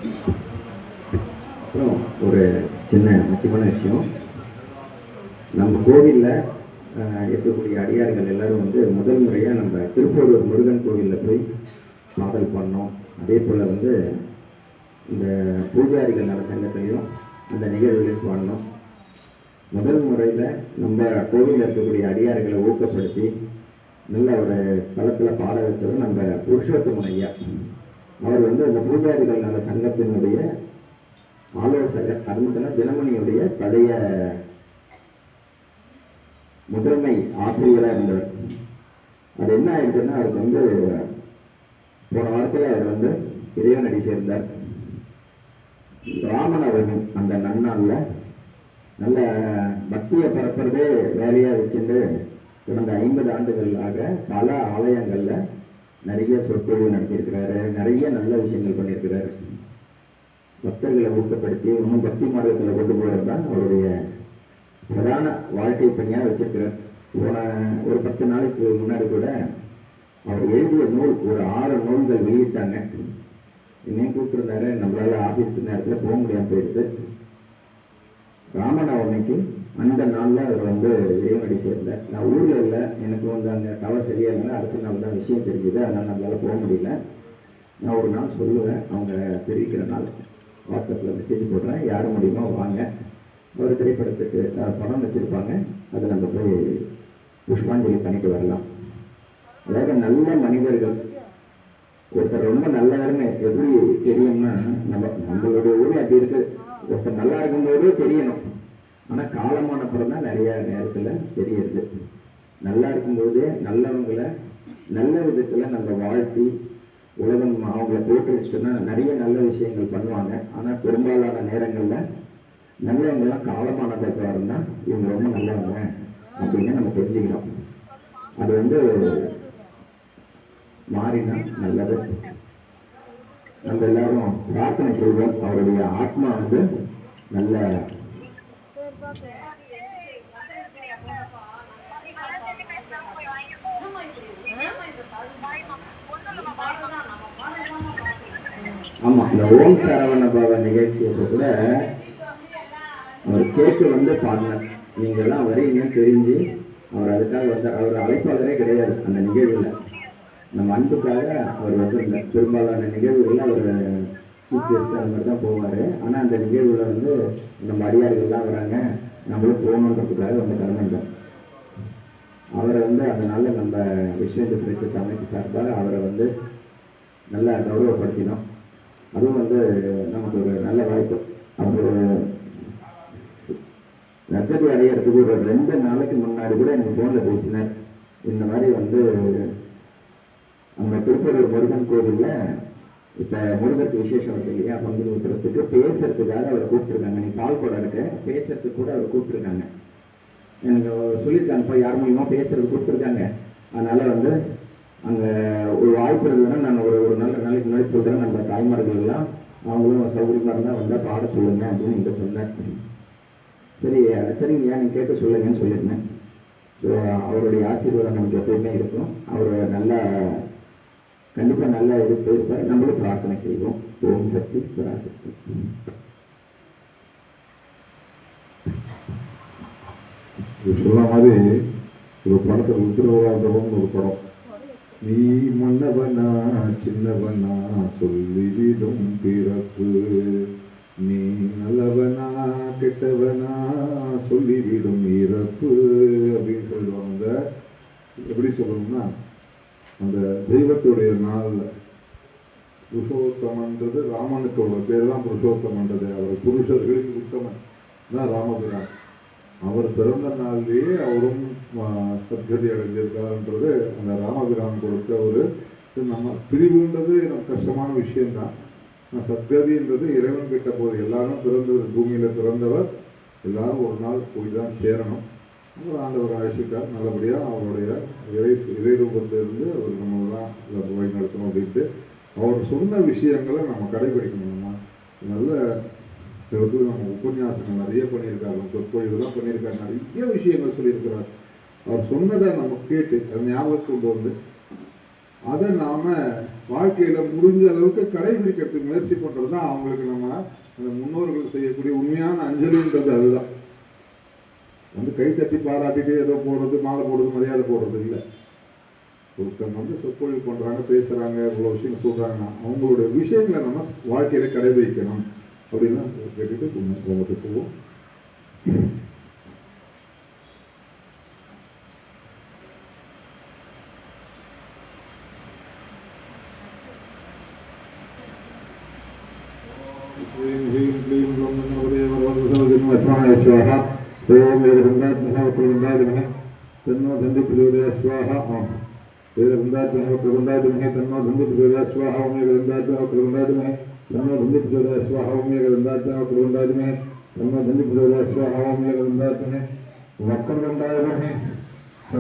அப்புறம் ஒரு சின்ன முக்கியமான விஷயம், நம்ம கோவிலில் இருக்கக்கூடிய அடியார்கள் எல்லாரும் வந்து முதல் முறையாக நம்ம திருப்பூர் முருகன் கோவிலில் போய் பாடல் பண்ணோம். அதே போல் வந்து இந்த பூஜாரிகள் நல சங்கத்திலையும் அந்த நிகழ்வுகளையும் பாடணும். முதல் முறையில் நம்ம கோவிலில் இருக்கக்கூடிய அடியார்களை ஊக்கப்படுத்தி நல்ல ஒரு களத்தில் பாட வைத்தது நம்ம புருஷோத்தமன் ஐயா. அவர் வந்து அந்த பூஜாரிகள் நல சங்கத்தினுடைய ஆலோசகர். அது மட்டும் தினமணியுடைய பழைய முதன்மை ஆசிரியராக இருந்தவர். அது என்ன ஆயிடுச்சுன்னா, அவருக்கு வந்து போன வாரத்தில் அவர் வந்து இறைவனடி சேர்ந்தார். ராமநவமி அந்த நன்னாளில் நல்ல பக்தியை பரப்புறதே வேலையாக வச்சுட்டு கடந்த 50 ஆண்டுகளாக பல ஆலயங்களில் நிறைய சொற்பொழிவு நடத்தியிருக்கிறாரு. நிறைய நல்ல விஷயங்கள் பண்ணியிருக்கிறாரு. பக்தர்களை ஊக்கப்படுத்தி இன்னும் பக்தி மார்க்கத்தில் கொண்டு போகிறது தான் அவருடைய பிரதான வாழ்க்கை பணியாக வச்சிருக்கிறார். போன ஒரு 10 நாளைக்கு முன்னாடி கூட அவர் எழுதிய நூல் ஒரு 6 நூல்கள் வெளியிட்டாங்க. இன்னும் கூப்பிட்டுருந்தாரு, நம்மளால ஆஃபீஸ் நேரத்தில் போக முடியாமல் போயிடுது. ராமநவமிக்கு அந்த நாளில் அவர் வந்து இறைவனடி சேர்ந்தார். நான் ஊரில் இல்லை, எனக்கு வந்து அங்கே டவர் சரியாக இல்லைன்னா அடுத்த நாள் தான் விஷயம் தெரிஞ்சுது. அதனால் நம்மளால் போக முடியல. நான் ஒரு நாள் சொல்லுவேன், அவங்க தெரிவிக்கிற நாள் வாட்ஸ்அப்பில் மெசேஜ் போடுறேன், யார் முடியுமோ வாங்க. ஒரு திரைப்படத்துக்கு படம் வச்சுருப்பாங்க, அதை நம்ம போய் புஷ்பாஞ்சலி பண்ணிட்டு வரலாம். அதாவது நல்ல மனிதர்கள், ஒருத்தர் ரொம்ப நல்லவர்னு எப்படி தெரியும்னா, நம்மளுடைய ஊரில் அப்படி இருக்கு. ஒருத்தர் நல்லா இருக்கும்போது தெரியணும், ஆனால் காலமான அப்புறம் தான் நிறைய நேரத்தில் தெரியுது. நல்லா இருக்கும்போதே நல்லவங்களை நல்ல விதத்தில் நம்ம வாழ்த்தி உலகம் அவங்கள போட்டுருச்சுன்னா நிறைய நல்ல விஷயங்கள் பண்ணுவாங்க. ஆனால் பெரும்பாலான நேரங்களில் நல்லவங்கெல்லாம் காலமானதுக்கு வரணும்னா இவங்க ரொம்ப நல்லவங்க அப்படின்னு நம்ம தெரிஞ்சுக்கிறோம். அது வந்து மாறினா நல்லது. நம்ம எல்லாரும் பிரார்த்தனை செய்வோம், அவருடைய ஆத்மா வந்து நல்ல ஆமா. இந்த ஓம் சரவண பவ நிகழ்ச்சியப்போ கூட அவர் கேட்டு வந்து பாடினார். நீங்கள்லாம் வரீங்கன்னு தெரிஞ்சு அவர் அதுக்காக வந்து அவர் அழைப்பாளரே கிடையாது. அந்த நிகழ்வில் நம்ம அன்புக்காக அவர் வந்து இந்த பெரும்பாலான நிகழ்வுகளில் அவர் சீஃப் அந்த மாதிரி தான் போவார். ஆனால் அந்த நிகழ்வில் வந்து நம்ம அடியார்கள்லாம் வராங்க, நம்மளும் போகணுன்றதுக்காக வந்து கலந்துட்டோம். அவரை வந்து அதனால நம்ம விஸ்வேந்திர பரிஷத் அமைப்பு சார்பாக அவரை வந்து நல்லா கௌரவப்படுத்தினோம். அதுவும் வந்து நமக்கு ஒரு நல்ல வாய்ப்பு. அவர் நற்கதி அடையிறதுக்கு ஒரு 2 நாளைக்கு முன்னாடி கூட எனக்கு ஃபோனில் பேசினார். இந்த மாதிரி வந்து நம்ம திருப்பூர் முருகன் கோவிலில் இப்போ முருகருக்கு விசேஷம் இருக்கு இல்லையா, பங்குனி உத்திரத்துக்கு பேசுறதுக்காக அவரை கூப்பிட்டுருக்காங்க. நீ பால் கூட இருக்கு, பேசுறதுக்கு கூட அவர் கூப்பிட்டுருக்காங்க. எனக்கு சொல்லியிருக்காங்க, இப்போ யார் மூலியமாக பேசுறது கூப்பிட்டுருக்காங்க. அதனால வந்து அங்கே ஒரு வாய்ப்பு இருந்ததுன்னா நான் ஒரு நல்ல நாளைக்கு முன்னாடி சொல்கிறேன். நம்ம தாய்மார்கள் எல்லாம் அவங்களும் சௌகரியமாக இருந்தால் வந்தால் பாட சொல்லுங்க அப்படின்னு என்கிட்ட சொன்னேன். சரிங்கய்யா, நீங்கள் கேட்க சொல்லுங்கன்னு சொல்லியிருந்தேன். ஸோ அவருடைய ஆசீர்வாதம் நமக்கு எப்பயுமே இருக்கும். அவர் நல்லா கண்டிப்பாக நல்லா இது போயிருப்பார். நம்மளும் பிரார்த்தனை செய்வோம். ஓம் சக்தி பராசக்தி. சொன்ன மாதிரி ஒரு படத்தில் உத்திரவாதம் ஒரு படம், நீ மன்னவனா சின்னவனா சொல்லிவிடும் பிறப்பு, நீ நல்லவனா கெட்டவனா சொல்லிவிடும் இறப்பு அப்படின்னு சொல்லுவாங்க. எப்படி சொல்லணும்னா, அந்த தெய்வத்துடைய நாளில் புருஷோத்தமன்றது ராமனுக்கு ஒரு பேர் தான் புருஷோத்தமன்றது. அவர் புருஷர்களுக்கு உத்தமன் தான் ராமபிரான். அவர் பிறந்த நாள்லேயே அவரும் சத்கதி அடைஞ்சிருக்காருன்றது அந்த ராமபிரான் கொடுத்த ஒரு நம்ம பிரிவுன்றது எனக்கு கஷ்டமான விஷயம்தான். சத்கதின்றது இறைவன் கிட்ட போது எல்லாரும் பிறந்தவர், பூமியில் பிறந்தவர் எல்லாரும் ஒரு நாள் போய் தான் சேரணும். அவர் ஆண்டவர் அழைச்சிட்டார். நல்லபடியாக அவருடைய இறை ரூபத்திலிருந்து அவர் நம்மளெல்லாம் வழி நடத்தணும் அப்படின்ட்டு அவர் சொன்ன விஷயங்களை நம்ம கடைபிடிக்கணும்னா நல்ல நம்ம உபன்யாசங்கள் நிறைய பண்ணியிருக்காரு, சொற்பொழிவுலாம் பண்ணியிருக்காரு, நிறைய விஷயங்கள் சொல்லியிருக்கிறார். அவர் சொன்னதை நம்ம கேட்டு அதை ஞாபகத்துக்கு கொண்டு வந்து அதை நாம வாழ்க்கையில முடிஞ்ச அளவுக்கு கடைபிடிக்கிறதுக்கு முயற்சி பண்றது தான் அவங்களுக்கு நம்ம அந்த முன்னோர்கள் செய்யக்கூடிய உண்மையான அஞ்சலின்றது. அதுதான் வந்து கை தட்டி பாராட்டிட்டு ஏதோ போடுறது, மாலை போடுறது, மரியாதை போடுறது இல்லை. ஒருத்தங்க வந்து சொற்பொழிவு பண்றாங்க, பேசுறாங்க, இவ்வளவு விஷயம் சொல்றாங்கன்னா அவங்களுடைய விஷயங்களை நம்ம வாழ்க்கையில கடைபிடிக்கணும் அப்படின்னு கேட்டுட்டு உங்களுக்கு போவோம். तन्नो धन्धि प्रचोदया स्वाहा ओम वेदवृंदात्मः प्रबंधात्मः तन्नो धन्धि प्रचोदया स्वाहा ओम वेदवृंदात्मः प्रबंधात्मः तन्नो धन्धि प्रचोदया स्वाहा ओम वेदवृंदात्मः प्रबंधात्मः तन्नो धन्धि प्रचोदया स्वाहा ओम वेदवृंदात्मः वक्रवृंदात्मः